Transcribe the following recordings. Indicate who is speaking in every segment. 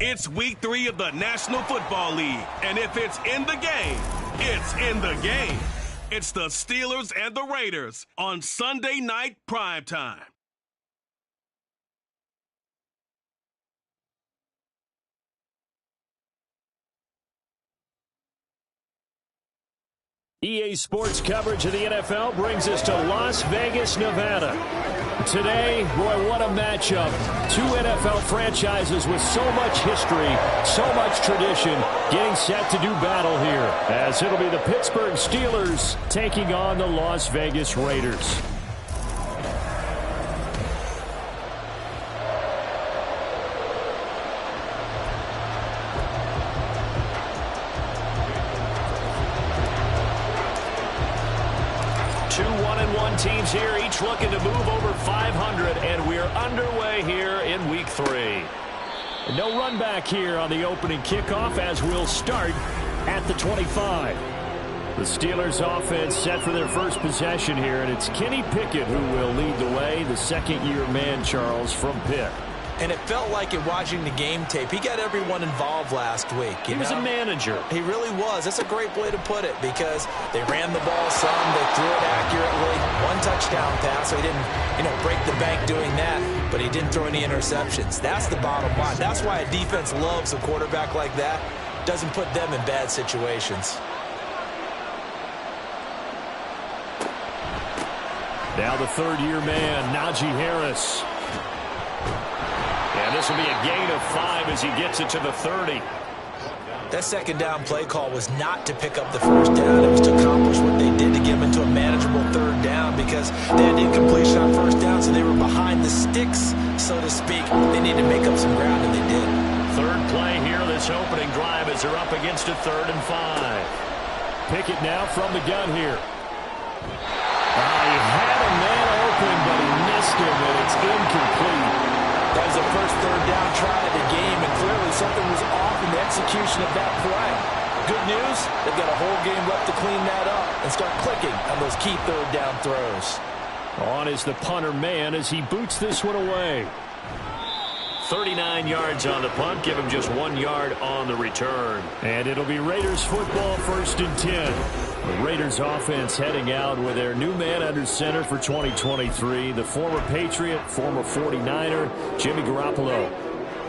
Speaker 1: It's week 3 of the National Football League, and if it's in the game, it's in the game. It's the Steelers and the Raiders on Sunday night primetime.
Speaker 2: EA Sports coverage of the NFL brings us to Las Vegas, Nevada. Today, boy, what a matchup. Two NFL franchises with so much history, so much tradition, getting set to do battle here, as it'll be the Pittsburgh Steelers taking on the Las Vegas Raiders. Two 1-1 teams here, each looking to move over 500, and we're underway here in week 3. No run back here on the opening kickoff as we'll start at the 25. The Steelers offense set for their first possession here, and it's Kenny Pickett who will lead the way, the second-year man, Charles, from Pitt.
Speaker 3: And it felt like it watching the game tape. He got everyone involved last week.
Speaker 2: He was a manager.
Speaker 3: He really was. That's a great way to put it because they ran the ball some, they threw it accurately. One touchdown pass, so he didn't, break the bank doing that, but he didn't throw any interceptions. That's the bottom line. That's why a defense loves a quarterback like that. Doesn't put them in bad situations.
Speaker 2: Now the third-year man, Najee Harris. And this will be a gain of 5 as he gets it to the 30.
Speaker 3: That second down play call was not to pick up the first down. It was to accomplish what they did to get him into a manageable third down because they had incompletion on first down, so they were behind the sticks, so to speak. They needed to make up some ground, and they did.
Speaker 2: Third play here, this opening drive as they're up against a 3rd and 5. Pickett now from the gun here. He had a man open, but he missed him, and it's incomplete.
Speaker 3: That was the first third down try of the game, and clearly something was off in the execution of that play. Good news, they've got a whole game left to clean that up and start clicking on those key third down throws.
Speaker 2: On is the punter man as he boots this one away. 39 yards on the punt, give him just 1 yard on the return. And it'll be Raiders football, 1st and 10. The Raiders offense heading out with their new man under center for 2023, the former Patriot, former 49er, Jimmy Garoppolo.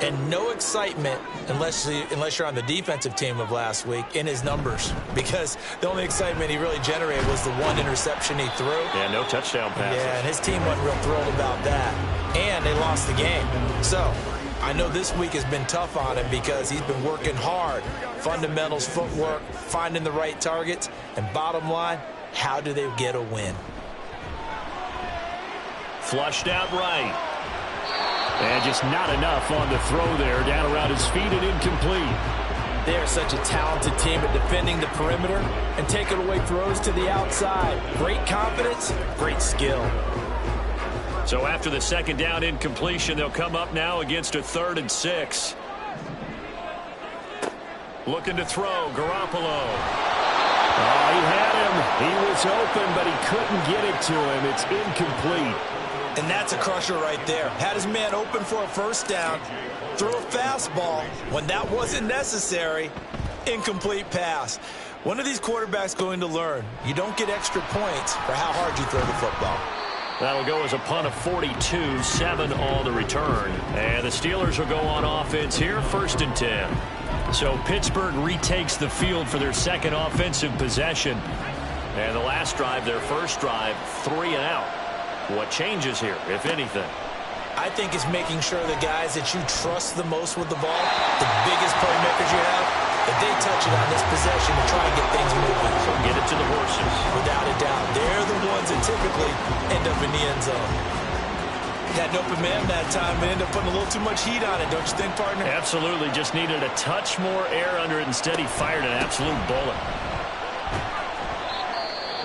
Speaker 3: And no excitement unless you're on the defensive team of last week in his numbers, because the only excitement he really generated was the one interception he threw.
Speaker 2: Yeah, no touchdown passes.
Speaker 3: Yeah, and his team wasn't real thrilled about that. And they lost the game. So I know this week has been tough on him because he's been working hard. Fundamentals, footwork, finding the right targets, and bottom line, how do they get a win?
Speaker 2: Flushed out right. And just not enough on the throw there, down around his feet and incomplete.
Speaker 3: They are such a talented team at defending the perimeter and taking away throws to the outside. Great confidence, great skill.
Speaker 2: So after the second down incompletion, they'll come up now against a 3rd and 6. Looking to throw, Garoppolo. Oh, he had him. He was open, but he couldn't get it to him. It's incomplete.
Speaker 3: And that's a crusher right there. Had his man open for a first down, threw a fastball when that wasn't necessary, incomplete pass. When are these quarterbacks going to learn? You don't get extra points for how hard you throw the football.
Speaker 2: That'll go as a punt of 42, 7 on the return. And the Steelers will go on offense here, 1st and 10. So Pittsburgh retakes the field for their second offensive possession. And the last drive, their first drive, 3 and out. What changes here, if anything?
Speaker 3: I think it's making sure the guys that you trust the most with the ball, the biggest playmakers you have, that they touch it on this possession to try and get things moving.
Speaker 2: So get it to the horses.
Speaker 3: Without a doubt. They're the ones that typically end up in the end zone. Had an open man that time, but ended up putting a little too much heat on it, don't you think, partner?
Speaker 2: Absolutely. Just needed a touch more air under it. Instead, he fired an absolute bullet.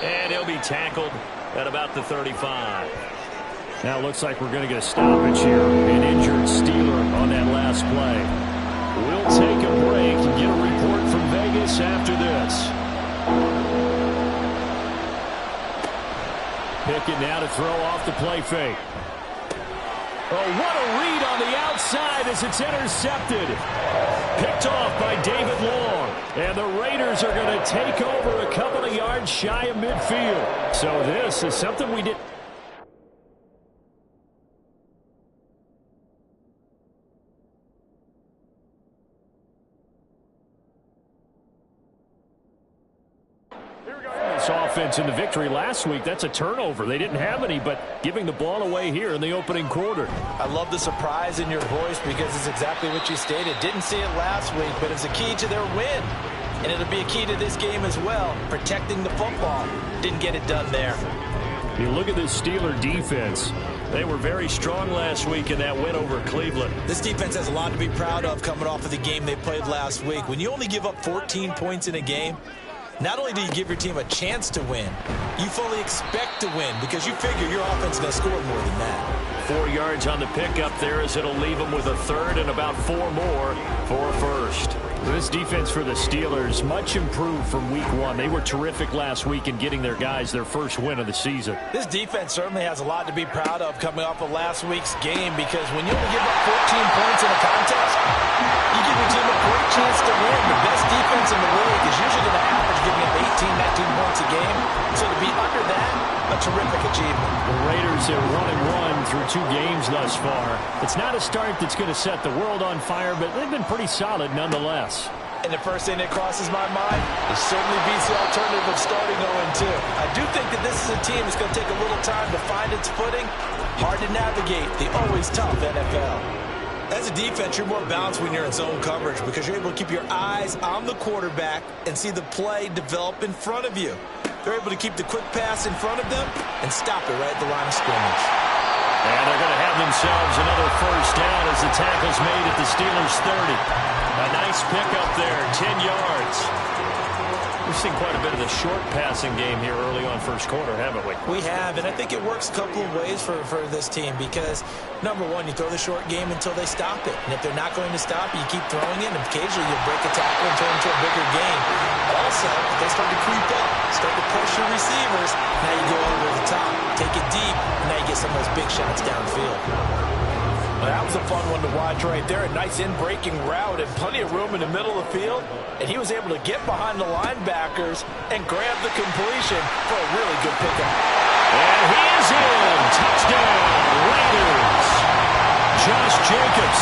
Speaker 2: And he'll be tackled at about the 35. Now it looks like we're going to get a stoppage here. An injured Steeler on that last play. We'll take a break and get a report from Vegas after this. Pickett now to throw off the play fake. Oh, what a read on the outside as it's intercepted. Picked off by David Long. And the Raiders are going to take over a couple of yards shy of midfield. So this is something we did. Offense in the victory last week. That's a turnover. They didn't have any, but giving the ball away here in the opening quarter.
Speaker 3: I love the surprise in your voice because it's exactly what you stated. Didn't see it last week, but it's a key to their win. And it'll be a key to this game as well, protecting the football. Didn't get it done there.
Speaker 2: You look at this Steeler defense. They were very strong last week in that win over Cleveland.
Speaker 3: This defense has a lot to be proud of coming off of the game they played last week. When you only give up 14 points in a game, not only do you give your team a chance to win, you fully expect to win because you figure your offense is going to score more than that.
Speaker 2: 4 yards on the pickup there as it'll leave them with a third and about 4 more for a first. This defense for the Steelers, much improved from week 1. They were terrific last week in getting their guys their first win of the season.
Speaker 3: This defense certainly has a lot to be proud of coming off of last week's game because when you only give up 14 points in a contest, you give your team a great chance to win. The best defense in the league is usually going to average giving up 18, 19 points a game. So to be under that, a terrific achievement.
Speaker 2: The Raiders are 1-1 through 2 games thus far. It's not a start that's going to set the world on fire, but they've been pretty solid nonetheless.
Speaker 3: And the first thing that crosses my mind is certainly beats the alternative of starting 0-2. I do think that this is a team that's going to take a little time to find its footing. Hard to navigate the always tough NFL. As a defense, you're more balanced when you're in zone coverage because you're able to keep your eyes on the quarterback and see the play develop in front of you. They're able to keep the quick pass in front of them and stop it right at the line of scrimmage.
Speaker 2: And they're going to have themselves another first down as the tackle's made at the Steelers' 30. A nice pickup there, 10 yards. We've seen quite a bit of the short passing game here early on first quarter, haven't we?
Speaker 3: We have, and I think it works a couple of ways for this team because, number one, you throw the short game until they stop it. And if they're not going to stop it, you keep throwing it, and occasionally you'll break a tackle and turn it into a bigger game. Also, if they start to creep up, start to pressure receivers, now you go over the top, take it deep, and now you get some of those big shots downfield. That was a fun one to watch right there. A nice in-breaking route and plenty of room in the middle of the field. And he was able to get behind the linebackers and grab the completion for a really good pickup.
Speaker 2: And he is in. Touchdown, Raiders. Josh Jacobs,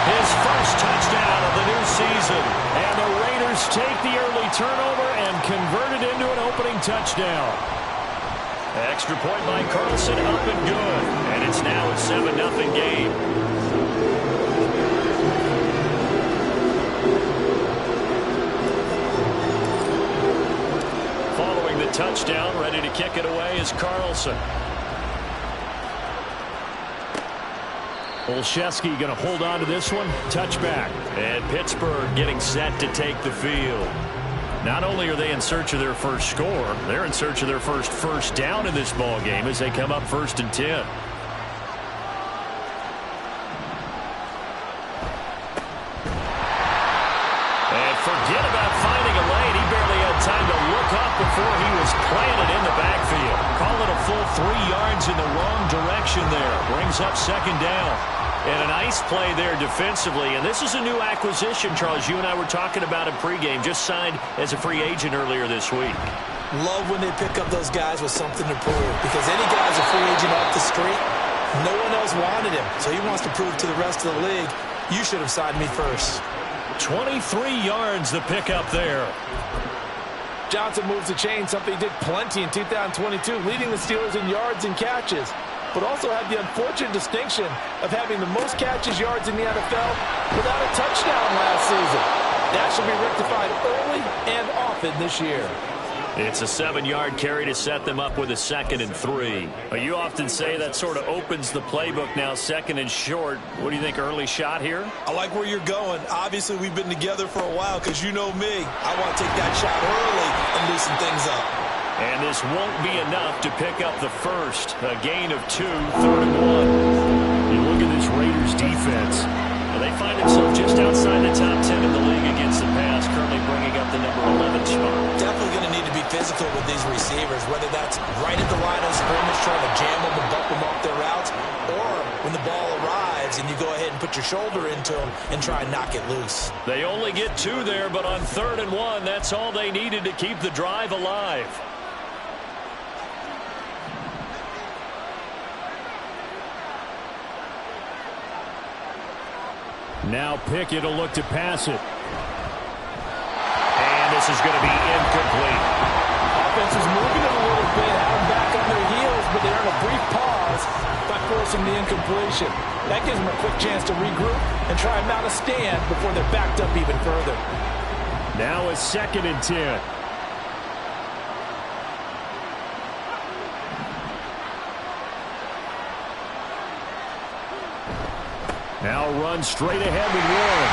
Speaker 2: his first touchdown of the new season. And the Raiders take the early turnover and convert it into an opening touchdown. Extra point by Carlson, up and good. And it's now a 7-0 game. Following the touchdown, ready to kick it away is Carlson. Olszewski going to hold on to this one. Touchback. And Pittsburgh getting set to take the field. Not only are they in search of their first score, they're in search of their first down in this ball game as they come up 1st and 10. And forget about finding a lane. He barely had time to look up before he was planted in the backfield. Call it a full 3 yards in the wrong direction there. Brings up 2nd down. And a nice play there defensively. And this is a new acquisition, Charles. You and I were talking about in pregame. Just signed as a free agent earlier this week.
Speaker 3: Love when they pick up those guys with something to prove. Because any guy's a free agent off the street, no one else wanted him. So he wants to prove to the rest of the league, you should have signed me first. 23 yards the pickup there.
Speaker 4: Johnson moves the chain, something he did plenty in 2022, leading the Steelers in yards and catches, but also had the unfortunate distinction of having the most catches yards in the NFL without a touchdown last season. That should be rectified early and often this year.
Speaker 2: It's a 7-yard carry to set them up with a 2nd and 3. You often say that sort of opens the playbook now, 2nd and short. What do you think, early shot here?
Speaker 3: I like where you're going. Obviously, we've been together for a while because you know me. I want to take that shot early and loosen things up.
Speaker 2: And this won't be enough to pick up the first. A gain of 2, 3rd and 1. You look at this Raiders defense. They find themselves just outside the top 10 in the league against the pass, currently bringing up the number 11 spot.
Speaker 3: Definitely going to need to be physical to it with these receivers, whether that's right at the line of scrimmage trying to jam them and bump them off their routes, or when the ball arrives and you go ahead and put your shoulder into them and try and knock it loose.
Speaker 2: They only get 2 there, but on 3rd and 1, that's all they needed to keep the drive alive. Now Pickett will look to pass it. And this is going to be incomplete.
Speaker 4: Offense is moving it a little bit, have them back on their heels, but they're in a brief pause by forcing the incompletion. That gives them a quick chance to regroup and try and mount a stand before they're backed up even further.
Speaker 2: Now it's 2nd and 10. Now run straight ahead with Warren.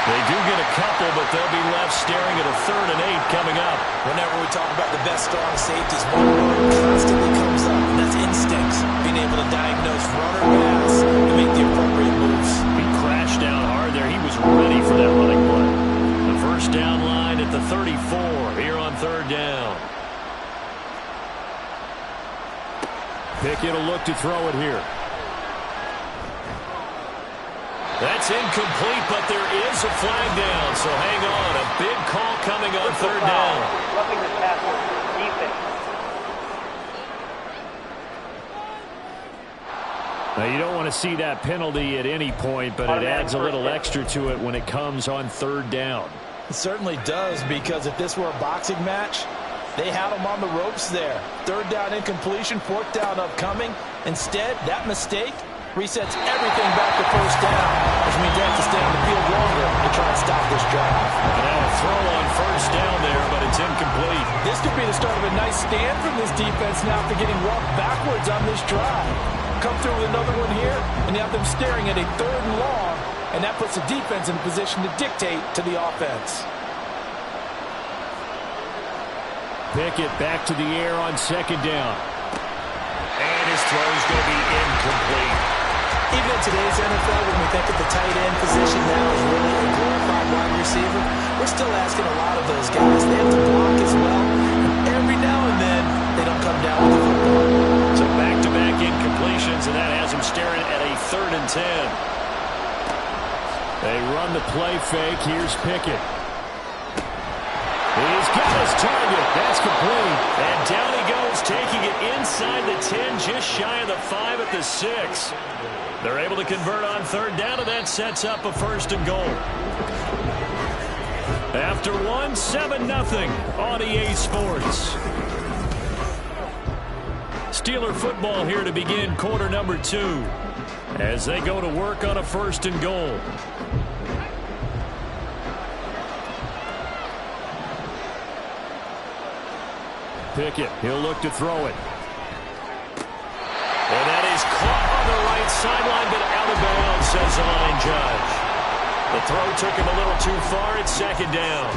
Speaker 2: They do get a couple, but they'll be left staring at a 3rd and 8 coming up.
Speaker 3: Whenever we talk about the best strong safeties, one word constantly comes up, and that's instincts. Being able to diagnose run or pass and make the appropriate moves.
Speaker 2: He crashed down hard there. He was ready for that running play. The first down line at the 34 here on 3rd down. Pickett will look to throw it here. That's incomplete, but there is a flag down, so hang on. A big call coming on 3rd down.
Speaker 5: Roughing the passer, defense.
Speaker 2: Now, you don't want to see that penalty at any point, but it adds a little extra to it when it comes on 3rd down.
Speaker 4: It certainly does, because if this were a boxing match, they had them on the ropes there. 3rd down incompletion, 4th down upcoming. Instead, that mistake resets everything back to 1st down, which means they have to stay on the field longer to try and stop this drive.
Speaker 2: Now a throw on 1st down there, but it's incomplete.
Speaker 4: This could be the start of a nice stand from this defense now after getting walked backwards on this drive. Come through with another one here, and you have them staring at a 3rd and long, and that puts the defense in a position to dictate to the offense.
Speaker 2: Pickett back to the air on 2nd down. And his throw's going to be incomplete.
Speaker 3: Even in today's NFL, when we think of the tight end position now as really a glorified wide receiver, we're still asking a lot of those guys. They have to block as well. Every now and then, they don't come down with the football.
Speaker 2: So back-to-back incompletions, and that has them staring at a 3rd and 10. They run the play fake. Here's Pickett. He's got his target. That's complete. And down he goes, taking it inside the 10, just shy of the 5 at the 6. They're able to convert on 3rd down, and that sets up a 1st and goal. After 1, 7-0 on EA Sports. Steeler football here to begin quarter number 2 as they go to work on a 1st and goal. Pickett, he'll look to throw it. And that is caught on the right sideline, but out of bounds, says the line judge. The throw took him a little too far. It's 2nd down.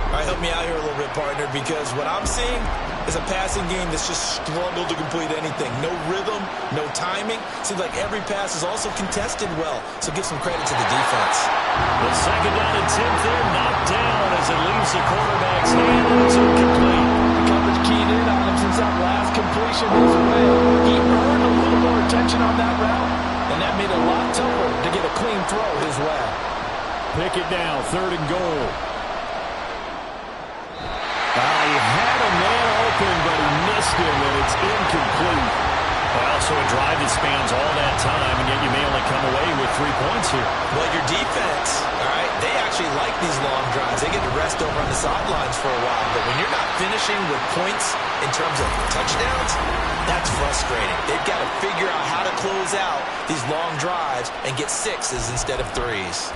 Speaker 3: All right, help me out here a little bit, partner, because what I'm seeing is a passing game that's just struggled to complete anything. No rhythm, no timing. Seems like every pass is also contested well, so give some credit to the defense.
Speaker 2: The 2nd down and 10th there, knocked down as it leaves the quarterback's hand, and it's incomplete.
Speaker 4: Coverage keyed in on him since that last completion his way. He earned a little more attention on that route, and that made it a lot tougher to get a clean throw his way.
Speaker 2: Pickett now, 3rd and goal. He had a man open, but he missed him, and it's incomplete. Well, so a drive that spans all that time, and yet you may only come away with 3 points here.
Speaker 3: Well, your defense, all right, they actually like these long drives. They get to rest over on the sidelines for a while, but when you're not finishing with points in terms of touchdowns, that's frustrating. They've got to figure out how to close out these long drives and get 6s instead of 3s.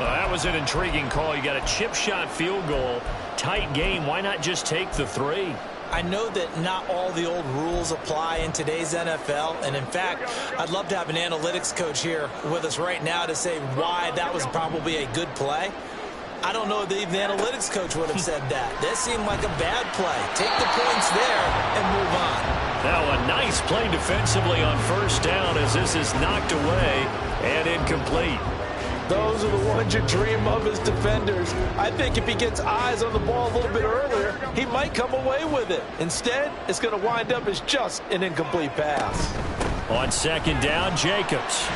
Speaker 2: Well, that was an intriguing call. You got a chip shot field goal. Tight game. Why not just take the 3?
Speaker 3: I know that not all the old rules apply in today's NFL, and in fact, I'd love to have an analytics coach here with us right now to say why that was probably a good play. I don't know that even the analytics coach would have said that. That seemed like a bad play. Take the points there and move on.
Speaker 2: Now a nice play defensively on 1st down as this is knocked away and incomplete.
Speaker 4: Those are the ones you dream of as defenders. I think if he gets eyes on the ball a little bit earlier, he might come away with it. Instead, it's going to wind up as just an incomplete pass.
Speaker 2: On second down, Jacobs.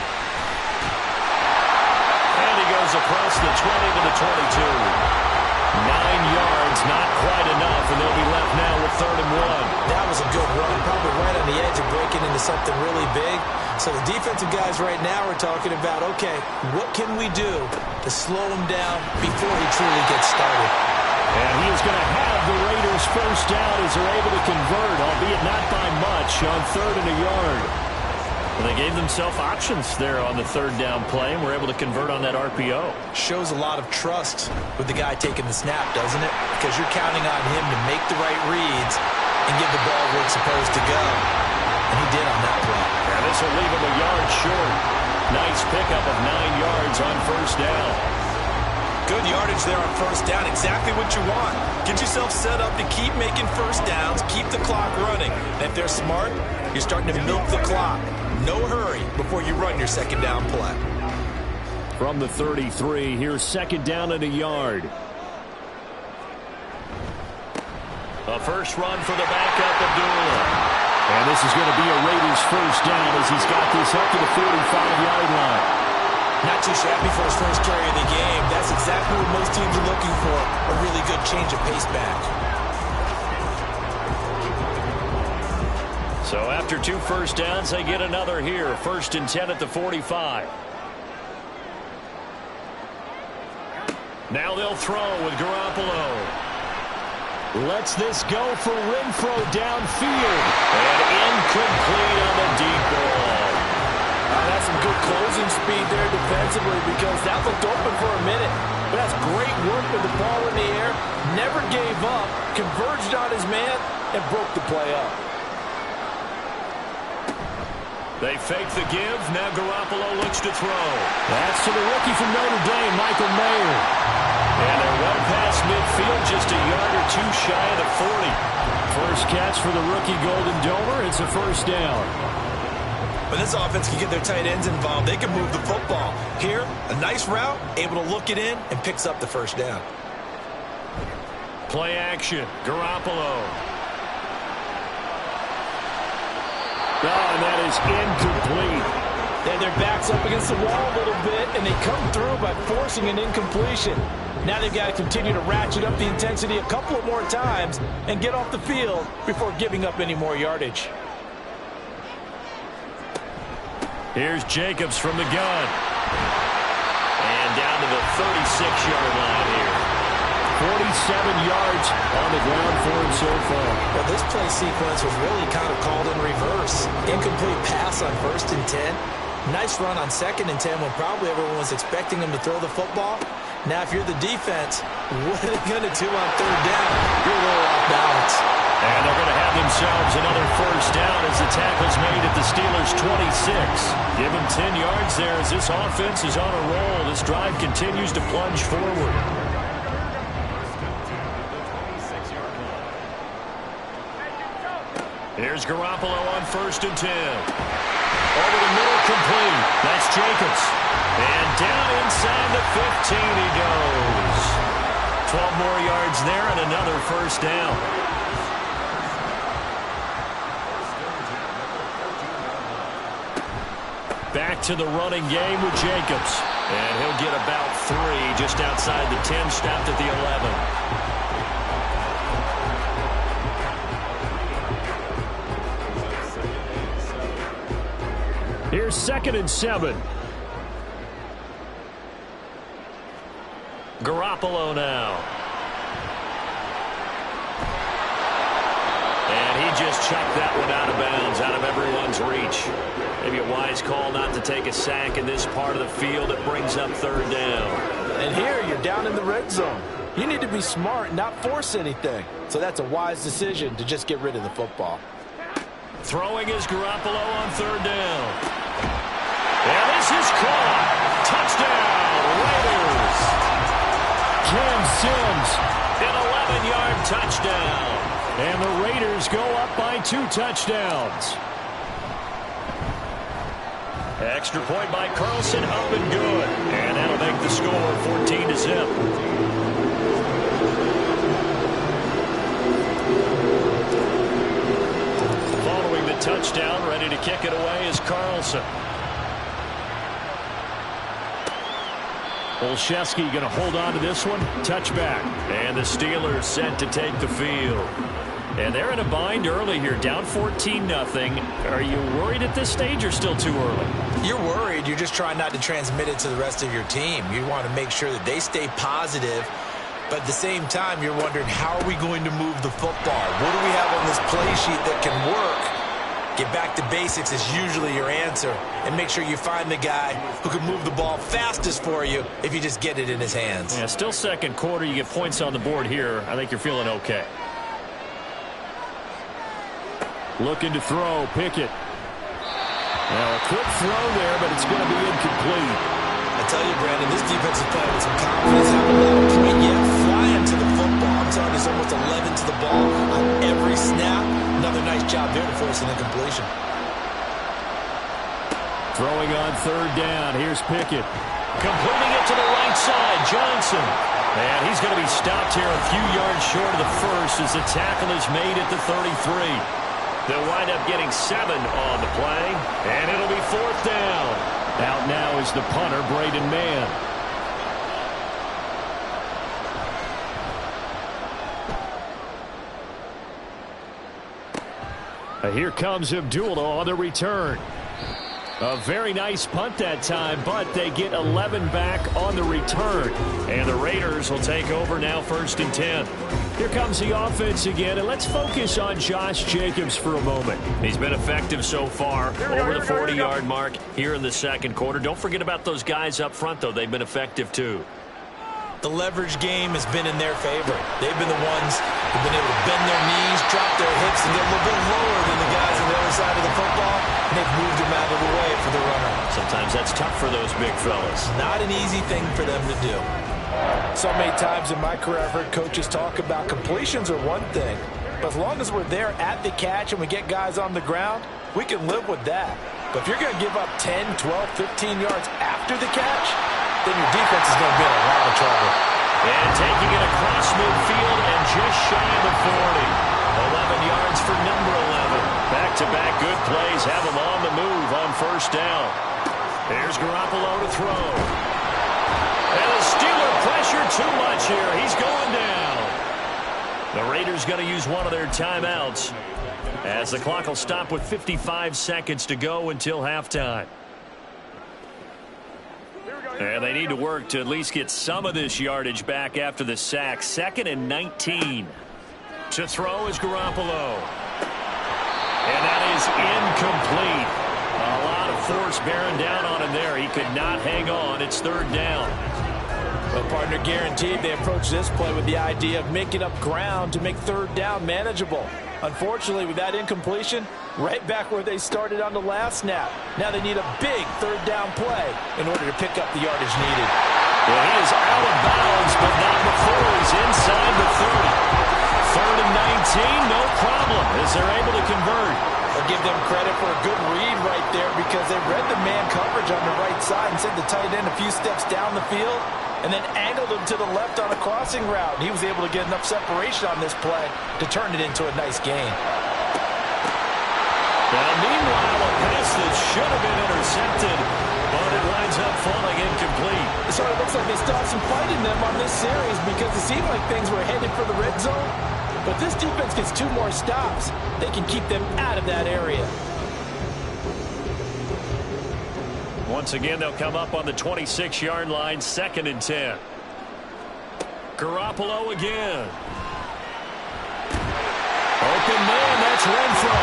Speaker 2: And he goes across the 20 to the 22. 9 yards, not quite enough, and they'll be left now with 3rd and 1.
Speaker 3: That was a good run, probably right on the edge of breaking into something really big. So the defensive guys right now are talking about, okay, what can we do to slow him down before he truly gets started?
Speaker 2: And he is going to have the Raiders first down as they're able to convert, albeit not by much, on 3rd and a yard. Well, they gave themselves options there on the 3rd down play, and were able to convert on that RPO.
Speaker 3: Shows a lot of trust with the guy taking the snap, doesn't it? Because you're counting on him to make the right reads and give the ball where it's supposed to go. And he did on that play.
Speaker 2: And this will leave him a yard short. Nice pickup of 9 yards on first down.
Speaker 3: Good yardage there on first down. Exactly what you want. Get yourself set up to keep making first downs, keep the clock running. And if they're smart, you're starting to milk the clock. No hurry before you run your second down play.
Speaker 2: From the 33, here's second down and a yard. A first run for the backup, Abdullah. And this is going to be a Raiders first down as he's got this up to the 45-yard line.
Speaker 3: Not too shabby for his first carry of the game. That's exactly what most teams are looking for, a really good change of pace back.
Speaker 2: So after 2 first downs, they get another here. 1st and 10 at the 45. Now they'll throw with Garoppolo. Lets this go for Renfro downfield. And incomplete on the deep ball.
Speaker 4: That's some good closing speed there defensively, because that looked open for a minute. But that's great work with the ball in the air. Never gave up, converged on his man, and broke the play up.
Speaker 2: They fake the give. Now Garoppolo looks to throw. That's to the rookie from Notre Dame, Michael Mayer. And they're well past midfield, just a yard or 2 shy of the 40. First catch for the rookie Golden Domer. It's a first down.
Speaker 3: When this offense can get their tight ends involved, they can move the football. Here, a nice route, able to look it in, and picks up the first down.
Speaker 2: Play action. Garoppolo. Oh, and that is incomplete.
Speaker 4: Their back's up against the wall a little bit, and they come through by forcing an incompletion. Now they've got to continue to ratchet up the intensity a couple of more times and get off the field before giving up any more yardage.
Speaker 2: Here's Jacobs from the gun. And down to the 36-yard line here. 47 yards on the ground for him so far.
Speaker 3: Well, this play sequence was really kind of called in reverse. Incomplete pass on 1st and 10. Nice run on 2nd and 10 when probably everyone was expecting him to throw the football. Now, if you're the defense, what are they going to do on 3rd down? You're a little off balance.
Speaker 2: And they're going to have themselves another first down as the tackle's made at the Steelers' 26. Give them 10 yards there as this offense is on a roll. This drive continues to plunge forward. Here's Garoppolo on 1st and 10. Over the middle, complete. That's Jacobs. And down inside the 15 he goes. 12 more yards there and another first down. Back to the running game with Jacobs. And he'll get about 3 just outside the 10, stopped at the 11. Here's 2nd and 7. Garoppolo now. And he just chucked that one out of bounds, out of everyone's reach. Maybe a wise call not to take a sack in this part of the field. It brings up 3rd down.
Speaker 4: And here you're down in the red zone. You need to be smart and not force anything. So that's a wise decision to just get rid of the football.
Speaker 2: Throwing is Garoppolo on 3rd down. And this is caught. Touchdown, Raiders. Cam Sims, an 11-yard touchdown. And the Raiders go up by 2 touchdowns. Extra point by Carlson, up and good. And that'll make the score 14-0. Following the touchdown, ready to kick it away is Carlson. Olszewski going to hold on to this one. Touchback. And the Steelers set to take the field. And they're in a bind early here, down 14-0. Are you worried at this stage or still too early?
Speaker 3: You're worried. You're just trying not to transmit it to the rest of your team. You want to make sure that they stay positive. But at the same time, you're wondering, how are we going to move the football? What do we have on this play sheet that can work? Get back to basics is usually your answer. And make sure you find the guy who can move the ball fastest for you if you just get it in his hands.
Speaker 2: Yeah, still second quarter. You get points on the board here. I think you're feeling okay. Looking to throw, Pickett. Now a quick throw there, but it's going to be incomplete.
Speaker 3: I tell you, Brandon, this defense is playing with some confidence. Haven't let a point yet flying to the football. I'm telling you, it's almost 11 to the ball on every snap. Another nice job there to force an incompletion.
Speaker 2: Throwing on third down. Here's Pickett. Completing it to the right side, Johnson. And he's going to be stopped here a few yards short of the first as the tackle is made at the 33. They'll wind up getting 7 on the play, and it'll be fourth down. Out now is the punter, Braden Mann. Here comes Abdullah on the return. A very nice punt that time, but they get 11 back on the return. And the Raiders will take over now, 1st and 10. Here comes the offense again, and let's focus on Josh Jacobs for a moment. He's been effective so far, over the 40-yard mark here in the second quarter. Don't forget about those guys up front, though. They've been effective, too.
Speaker 3: The leverage game has been in their favor. They've been the ones who've been able to bend their knees, drop their hips, and get a little bit lower than the guys on the other side of the football, and they've moved them out of the way for the runner.
Speaker 2: Sometimes that's tough for those big fellas.
Speaker 3: Not an easy thing for them to do.
Speaker 4: So many times in my career, I've heard coaches talk about completions are one thing, but as long as we're there at the catch and we get guys on the ground, we can live with that. But if you're going to give up 10, 12, 15 yards after the catch, then your defense is going to be in a lot of trouble.
Speaker 2: And taking it across midfield and just shy of the 40. 11 yards for number 11. Back-to-back good plays have him on the move on first down. There's Garoppolo to throw. And the Steeler pressure too much here. He's going down. The Raiders going to use one of their timeouts as the clock will stop with 55 seconds to go until halftime. And they need to work to at least get some of this yardage back after the sack. 2nd and 19. To throw is Garoppolo. And that is incomplete. A lot of force bearing down on him there. He could not hang on. It's 3rd down.
Speaker 4: Well, partner, guaranteed they approach this play with the idea of making up ground to make 3rd down manageable. Unfortunately, with that incompletion, right back where they started on the last snap. Now they need a big 3rd down play in order to pick up the yardage needed.
Speaker 2: Well, he is out of bounds, but not before he's inside the 30. 3rd and 19, no problem, as they're able to convert.
Speaker 4: I'll give them credit for a good read right there because they read the man coverage on the right side and sent the tight end a few steps down the field and then angled him to the left on a crossing route. And he was able to get enough separation on this play to turn it into a nice gain.
Speaker 2: Now, meanwhile, a pass that should have been intercepted, but it winds up falling incomplete.
Speaker 4: So it looks like they still have some fight in them on this series because it seemed like things were headed for the red zone. But this defense gets 2 more stops. They can keep them out of that area.
Speaker 2: Once again, they'll come up on the 26-yard line, 2nd and 10. Garoppolo again. Open man, that's Renfro.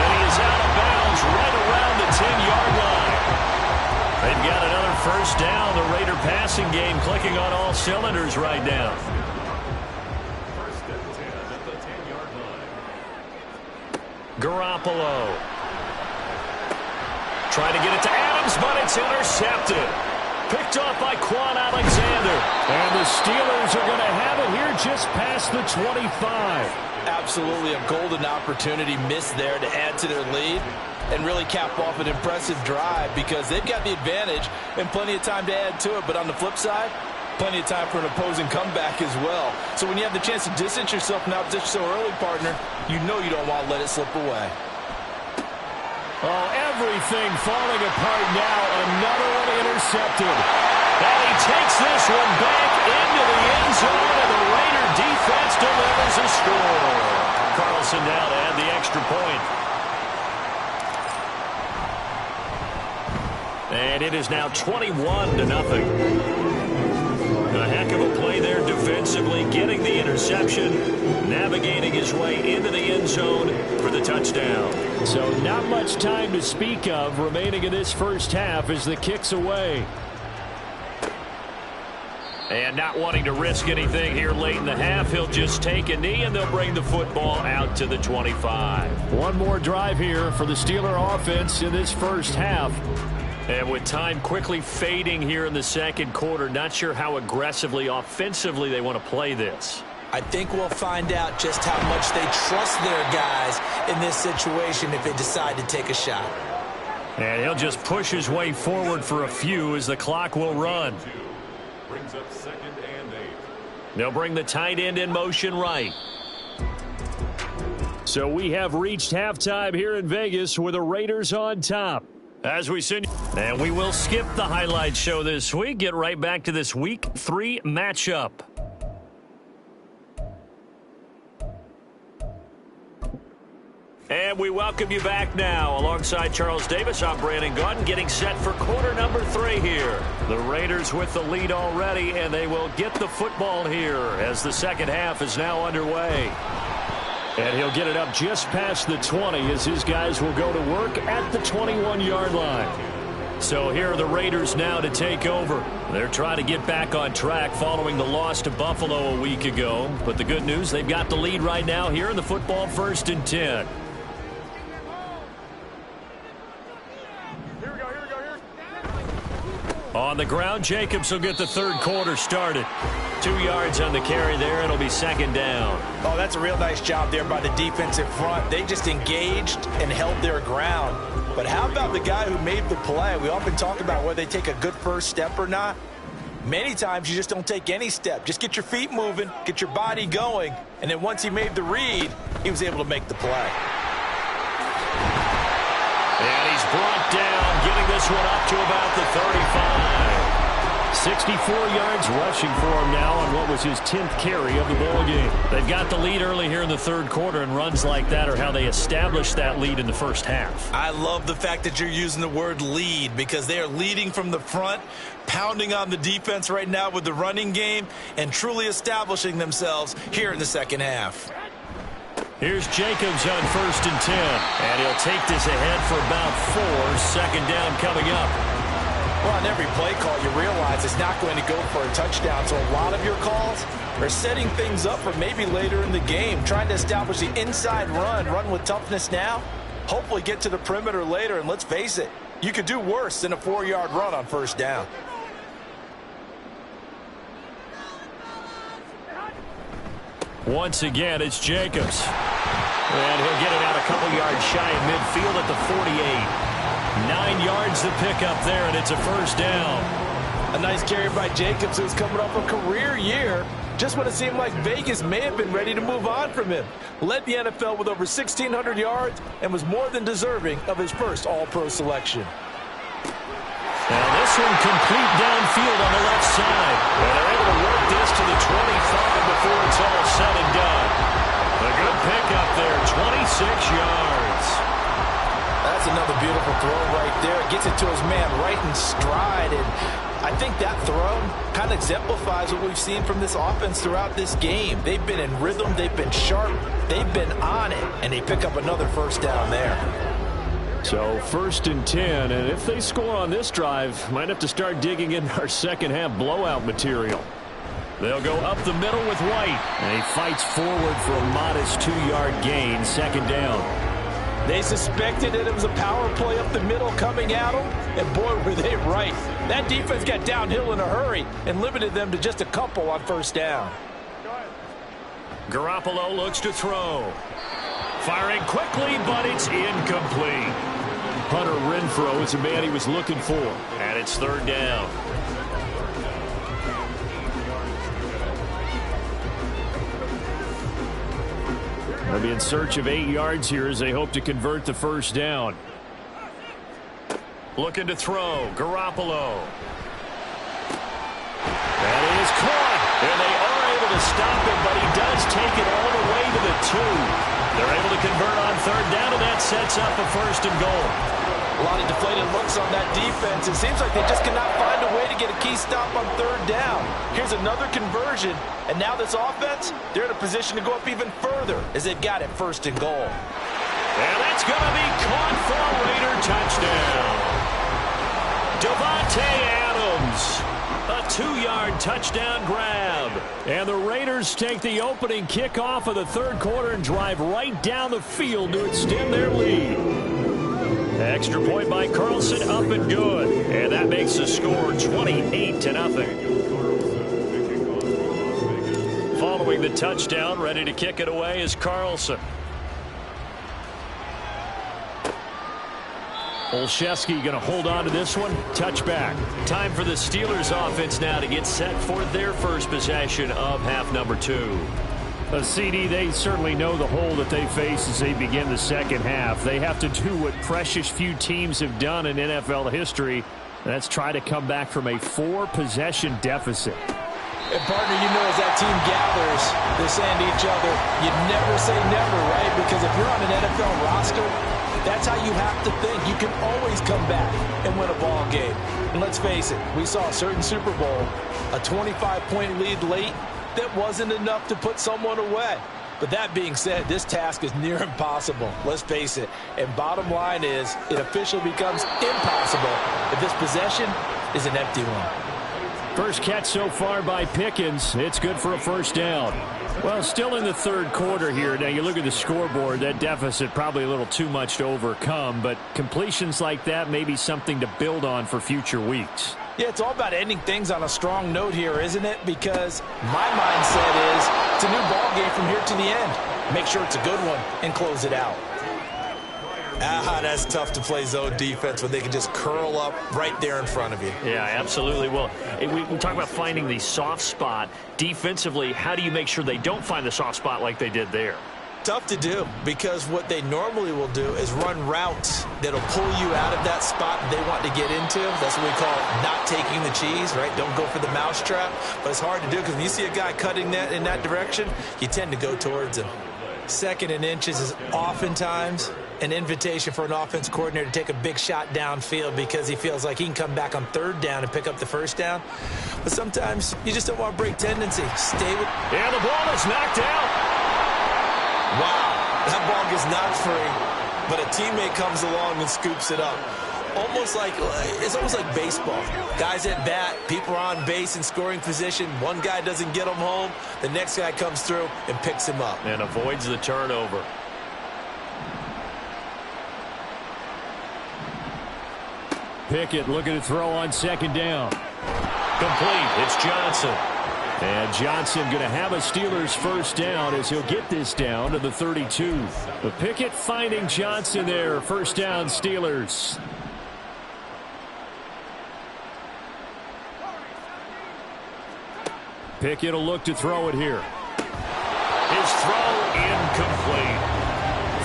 Speaker 2: And he is out of bounds right around the 10-yard line. They've got another 1st down. The Raider passing game clicking on all cylinders right now.
Speaker 1: 1st and 10 at the 10-yard line.
Speaker 2: Garoppolo. Trying to get it to Adams, but it's intercepted. picked off by Quan Alexander. And the Steelers are going to have it here just past the 25.
Speaker 4: Absolutely a golden opportunity missed there to add to their lead and really cap off an impressive drive because they've got the advantage and plenty of time to add to it. But on the flip side, plenty of time for an opposing comeback as well. So when you have the chance to distance yourself from opposition so early, partner, you know you don't want to let it slip away.
Speaker 2: Oh, everything falling apart now. Another one intercepted. And he takes this one back into the end zone, and the Raider defense delivers a score. Carlson now to add the extra point. And it is now 21-0. A heck of a play there defensively, getting the interception, navigating his way into the end zone for the touchdown. So not much time to speak of remaining in this first half as the kick's away. And not wanting to risk anything here late in the half, he'll just take a knee and they'll bring the football out to the 25. One more drive here for the Steeler offense in this first half. And with time quickly fading here in the second quarter, not sure how aggressively, offensively they want to play this.
Speaker 3: I think we'll find out just how much they trust their guys in this situation if they decide to take a shot.
Speaker 2: And he'll just push his way forward for a few as the clock will run.
Speaker 6: Brings up 2nd and 8.
Speaker 2: They'll bring the tight end in motion right. So we have reached halftime here in Vegas with the Raiders on top. As we send, and we will skip the highlight show this week. Get right back to this Week 3 matchup. And we welcome you back now. Alongside Charles Davis, I'm Brandon Gaudin, getting set for quarter number 3 here. The Raiders with the lead already, and they will get the football here as the second half is now underway. And he'll get it up just past the 20 as his guys will go to work at the 21-yard line. So here are the Raiders now to take over. They're trying to get back on track following the loss to Buffalo a week ago. But the good news, they've got the lead right now here in the football 1st and 10. On the ground, Jacobs will get the third quarter started. 2 yards on the carry there. It'll be 2nd down.
Speaker 3: Oh, that's a real nice job there by the defensive front. They just engaged and held their ground. But how about the guy who made the play? We often talk about whether they take a good first step or not. Many times you just don't take any step. Just get your feet moving, get your body going, and then once he made the read, he was able to make the play.
Speaker 2: And he's brought down, getting this one up to about the 35. 64 yards rushing for him now on what was his 10th carry of the ball game. They've got the lead early here in the third quarter, and runs like that are how they established that lead in the first half.
Speaker 3: I love the fact that you're using the word lead because they are leading from the front, pounding on the defense right now with the running game, and truly establishing themselves here in the second half.
Speaker 2: Here's Jacobs on 1st and 10. And he'll take this ahead for about 4. 2nd down coming up.
Speaker 3: Well, on every play call, you realize it's not going to go for a touchdown. So a lot of your calls are setting things up for maybe later in the game, trying to establish the inside run with toughness now, hopefully get to the perimeter later. And let's face it, you could do worse than a 4-yard run on 1st down.
Speaker 2: Once again, it's Jacobs. And he'll get it out a couple yards shy of midfield at the 48. 9 yards to pick up there, and it's a 1st down.
Speaker 4: A nice carry by Jacobs, who's coming off a career year. Just when it seemed like Vegas may have been ready to move on from him. Led the NFL with over 1,600 yards and was more than deserving of his first All-Pro selection.
Speaker 2: Now this one complete downfield on the left side. And they're able to work this to the 25 before it's all said and done. A good pickup there, 26 yards.
Speaker 3: That's another beautiful throw right there. Gets it to his man right in stride. And I think that throw kind of exemplifies what we've seen from this offense throughout this game. They've been in rhythm. They've been sharp. They've been on it. And they pick up another 1st down there.
Speaker 2: So 1st and 10, and if they score on this drive, might have to start digging in our second half blowout material. They'll go up the middle with White, and he fights forward for a modest 2-yard gain, 2nd down.
Speaker 4: They suspected that it was a power play up the middle coming at them, and boy, were they right. That defense got downhill in a hurry and limited them to just a couple on first down.
Speaker 2: Garoppolo looks to throw. Firing quickly, but it's incomplete. Hunter Renfrow is the man he was looking for, and it's third down. They'll be in search of 8 yards here as they hope to convert the first down. Looking to throw. Garoppolo. That is caught. And they are able to stop him, but he does take it all the way to the 2. They're able to convert on third down, and that sets up a first and goal.
Speaker 4: A lot of deflated looks on that defense. It seems like they just cannot find a way to get a key stop on third down. Here's another conversion, and now this offense, they're in a position to go up even further as they've got it first and goal.
Speaker 2: And that's going to be caught for a Raider touchdown. Devontae Adams, a 2-yard touchdown grab. And the Raiders take the opening kickoff of the third quarter and drive right down the field to extend their lead. Extra point by Carlson, up and good. And that makes the score 28-0. Following the touchdown, ready to kick it away is Carlson. Olszewski going to hold on to this one. Touchback. Time for the Steelers offense now to get set for their first possession of half number 2. CD, they certainly know the hole that they face as they begin the second half. They have to do what precious few teams have done in NFL history. That's try to come back from a 4-possession deficit.
Speaker 4: And partner, you know, as that team gathers, they're saying to each other, you never say never, right? Because if you're on an NFL roster, that's how you have to think. You can always come back and win a ball game. And let's face it, we saw a certain Super Bowl, a 25-point lead late, that wasn't enough to put someone away. But that being said, this task is near impossible. Let's face it. And bottom line is, it officially becomes impossible if this possession is an empty one.
Speaker 2: First catch so far by Pickens. It's good for a first down. Well, still in the third quarter here. Now, you look at the scoreboard, that deficit probably a little too much to overcome, but completions like that may be something to build on for future weeks.
Speaker 4: Yeah, it's all about ending things on a strong note here, isn't it? Because my mindset is it's a new ball game from here to the end. Make sure it's a good one and close it out.
Speaker 3: That's tough to play zone defense when they can just curl up right there in front of you.
Speaker 2: Yeah, absolutely. Well, we talk about finding the soft spot. Defensively, how do you make sure they don't find the soft spot like they did there?
Speaker 3: Tough to do, because what they normally will do is run routes that'll pull you out of that spot they want to get into. That's what we call not taking the cheese, right? Don't go for the mousetrap. But it's hard to do because when you see a guy cutting that in that direction, you tend to go towards him. Second and inches is oftentimes an invitation for an offense coordinator to take a big shot downfield because he feels like he can come back on third down and pick up the first down. But sometimes you just don't want to break tendency. Stay with...
Speaker 2: And the ball is knocked out.
Speaker 3: Wow, that ball gets knocked free, but a teammate comes along and scoops it up. It's almost like baseball. Guys at bat, people are on base in scoring position. One guy doesn't get him home. The next guy comes through and picks him up.
Speaker 2: And avoids the turnover. Pickett looking to throw on second down. Complete. It's Johnson. And Johnson going to have a Steelers first down as he'll get this down to the 32. But Pickett finding Johnson there. First down, Steelers. Pickett will look to throw it here. His throw incomplete.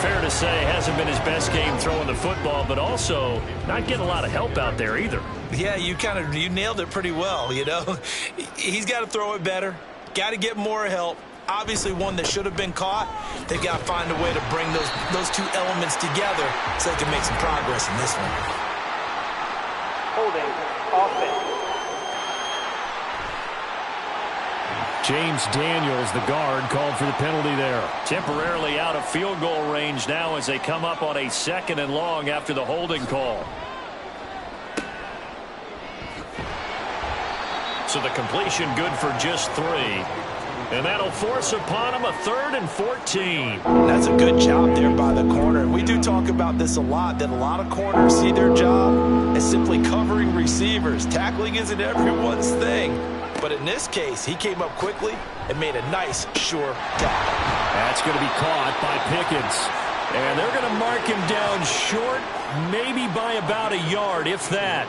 Speaker 2: Fair to say, hasn't been his best game throwing the football, but also not getting a lot of help out there either.
Speaker 3: Yeah, you nailed it pretty well, you know. He's got to throw it better. Got to get more help. Obviously one that should have been caught. They've got to find a way to bring those two elements together so they can make some progress in this one.
Speaker 5: Holding offense.
Speaker 2: James Daniels, the guard, called for the penalty there. Temporarily out of field goal range now as they come up on a 2nd and long after the holding call. So the completion good for just 3. And that'll force upon him a 3rd and 14.
Speaker 3: That's a good job there by the corner. We do talk about this a lot, that a lot of corners see their job as simply covering receivers. Tackling isn't everyone's thing. But in this case, he came up quickly and made a nice, sure tackle.
Speaker 2: That's going to be caught by Pickens. And they're going to mark him down short, maybe by about a yard, if that.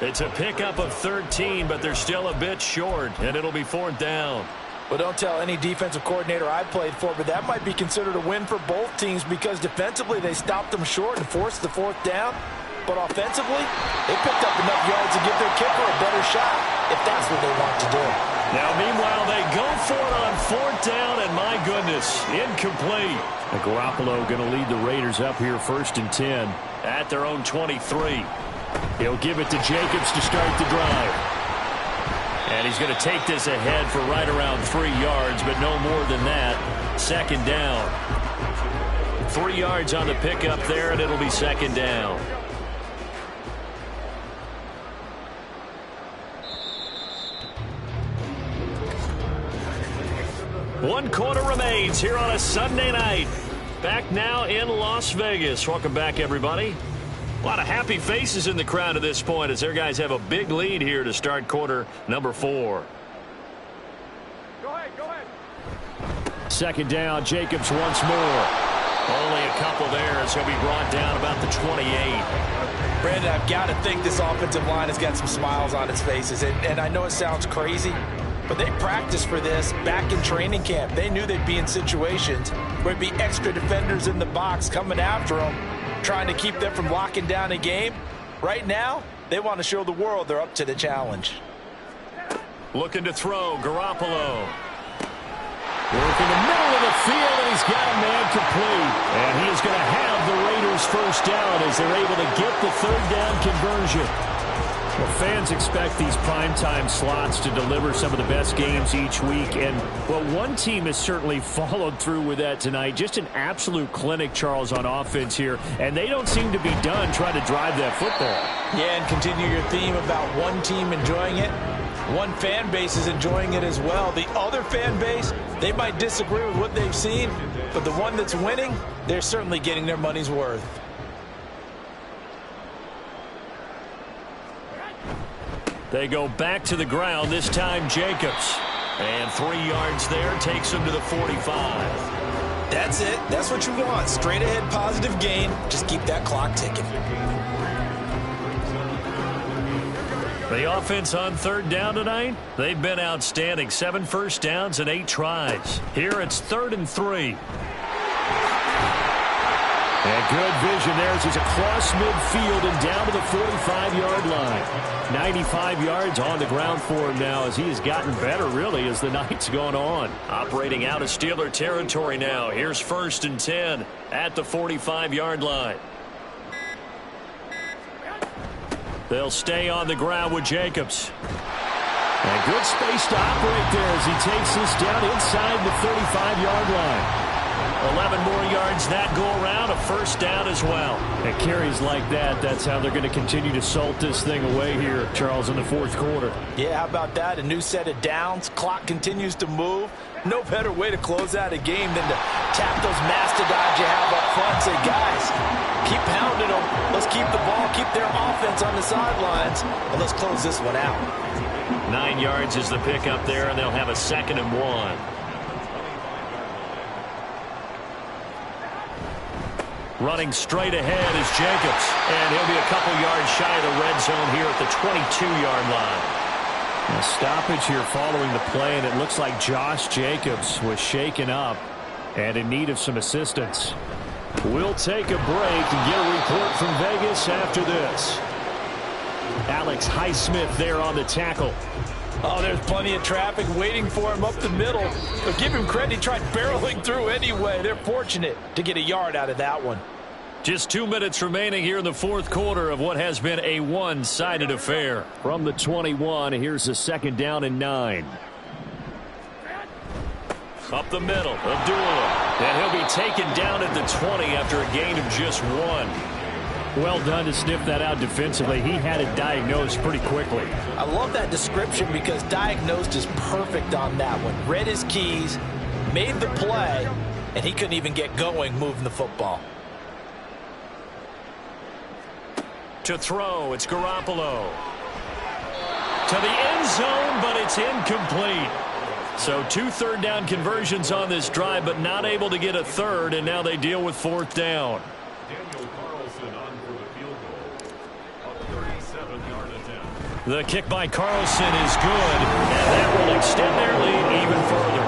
Speaker 2: It's a pickup of 13, but they're still a bit short, and it'll be 4th down.
Speaker 3: Well, don't tell any defensive coordinator I played for, but that might be considered a win for both teams because defensively they stopped them short and forced the 4th down. But offensively, they picked up enough yards to give their kicker a better shot if that's what they want to do.
Speaker 2: Now, meanwhile, they go for it on 4th down, and my goodness, incomplete. And Garoppolo going to lead the Raiders up here 1st and 10 at their own 23. He'll give it to Jacobs to start the drive. And he's going to take this ahead for right around 3 yards, but no more than that. 2nd down. 3 yards on the pickup there, and it'll be 2nd down. One quarter remains here on a Sunday night. Back now in Las Vegas. Welcome back, everybody. A lot of happy faces in the crowd at this point as their guys have a big lead here to start quarter number 4.
Speaker 6: Go ahead.
Speaker 2: 2nd down, Jacobs once more. Only a couple there as he'll be brought down about the 28.
Speaker 3: Brandon, I've got to think this offensive line has got some smiles on its faces. And I know it sounds crazy, but they practiced for this back in training camp. They knew they'd be in situations where there'd be extra defenders in the box coming after them, trying to keep them from locking down a game. Right now, they want to show the world they're up to the challenge.
Speaker 2: Looking to throw, Garoppolo. Working the middle of the field, and he's got a man complete. And he is going to have the Raiders' 1st down as they're able to get the 3rd down conversion. Well, fans expect these primetime slots to deliver some of the best games each week. And, well, one team has certainly followed through with that tonight. Just an absolute clinic, Charles, on offense here. And they don't seem to be done trying to drive that football.
Speaker 3: Yeah, and continue your theme about one team enjoying it. One fan base is enjoying it as well. The other fan base, they might disagree with what they've seen, but the one that's winning, they're certainly getting their money's worth.
Speaker 2: They go back to the ground, this time Jacobs. And 3 yards there takes him to the 45.
Speaker 3: That's it. That's what you want. Straight ahead positive gain. Just keep that clock ticking.
Speaker 2: The offense on 3rd down tonight, they've been outstanding. 7 first downs and 8 tries. Here it's 3rd and 3. And good vision there as he's across midfield and down to the 45-yard line. 95 yards on the ground for him now as he has gotten better, really, as the night's gone on. Operating out of Steeler territory now. Here's 1st and 10 at the 45-yard line. They'll stay on the ground with Jacobs. And good space to operate there as he takes this down inside the 35-yard line. 11 more yards that go around, a 1st down as well. And carries like that, that's how they're going to continue to salt this thing away here, Charles, in the 4th quarter.
Speaker 3: Yeah, how about that? A new set of downs. Clock continues to move. No better way to close out a game than to tap those mastodons you have up front and say, guys, keep pounding them. Let's keep the ball, keep their offense on the sidelines, and let's close this one out.
Speaker 2: 9 yards is the pickup there, and they'll have a 2nd and 1. Running straight ahead is Jacobs, and he'll be a couple yards shy of the red zone here at the 22-yard line. A stoppage here following the play, and it looks like Josh Jacobs was shaken up and in need of some assistance. We'll take a break and get a report from Vegas after this. Alex Highsmith there on the tackle.
Speaker 3: Oh, there's plenty of traffic waiting for him up the middle. But give him credit, he tried barreling through anyway. They're fortunate to get a yard out of that one.
Speaker 2: Just 2 minutes remaining here in the 4th quarter of what has been a one-sided affair. From the 21, here's the 2nd down and 9. Up the middle, Abdullah. And he'll be taken down at the 20 after a gain of just 1. Well done to sniff that out defensively. He had it diagnosed pretty quickly.
Speaker 3: I love that description because diagnosed is perfect on that one. Read his keys, made the play, and he couldn't even get going moving the football.
Speaker 2: To throw, it's Garoppolo. To the end zone, but it's incomplete. So 2 third-down conversions on this drive, but not able to get a third, and now they deal with 4th down. The kick by Carlson is good, and that will extend their lead even further.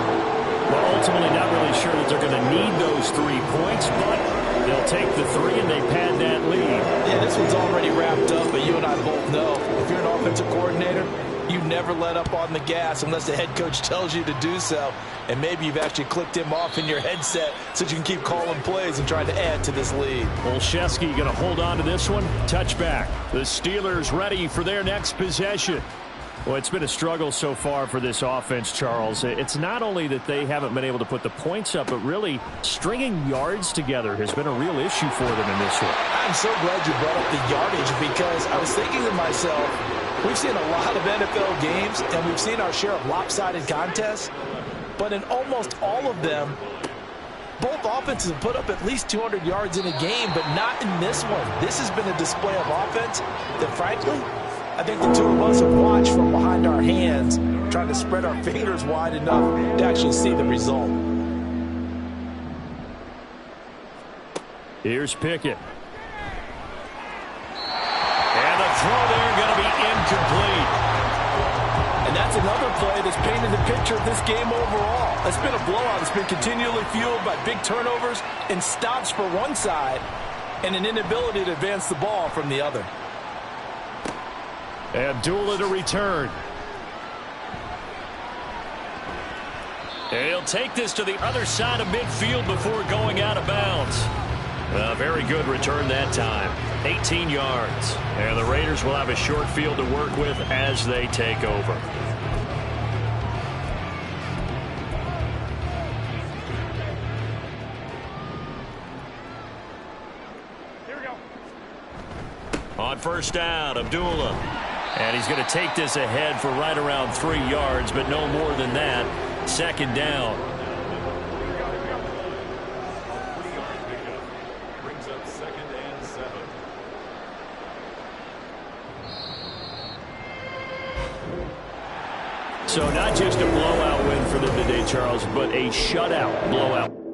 Speaker 2: Well, ultimately not really sure that they're going to need those 3 points, but they'll take the 3 and they pad that lead.
Speaker 3: Yeah, this one's already wrapped up, but you and I both know if you're an offensive coordinator, you never let up on the gas unless the head coach tells you to do so. And maybe you've actually clicked him off in your headset so you can keep calling plays and trying to add to this lead.
Speaker 2: Olszewski going to hold on to this one. Touchback. The Steelers ready for their next possession. Well, it's been a struggle so far for this offense, Charles. It's not only that they haven't been able to put the points up, but really stringing yards together has been a real issue for them in this one.
Speaker 3: I'm so glad you brought up the yardage because I was thinking to myself, we've seen a lot of NFL games and we've seen our share of lopsided contests, but in almost all of them, both offenses have put up at least 200 yards in a game, but not in this one. This has been a display of offense that, frankly, I think the two of us have watched from behind our hands, trying to spread our fingers wide enough to actually see the result.
Speaker 2: Here's Pickett. And the throw there going to be incomplete.
Speaker 4: And that's another play that's painted the picture of this game overall. It's been a blowout. It's been continually fueled by big turnovers and stops for one side and an inability to advance the ball from the other.
Speaker 2: Abdullah to return. He'll take this to the other side of midfield before going out of bounds. A very good return that time. 18 yards. And the Raiders will have a short field to work with as they take over.
Speaker 6: Here we go.
Speaker 2: On first down, Abdullah. And he's going to take this ahead for right around 3 yards, but no more than that. 2nd down.
Speaker 7: Brings up 2nd and 7.
Speaker 2: So not just a blowout win for them today, Charles, but a shutout blowout.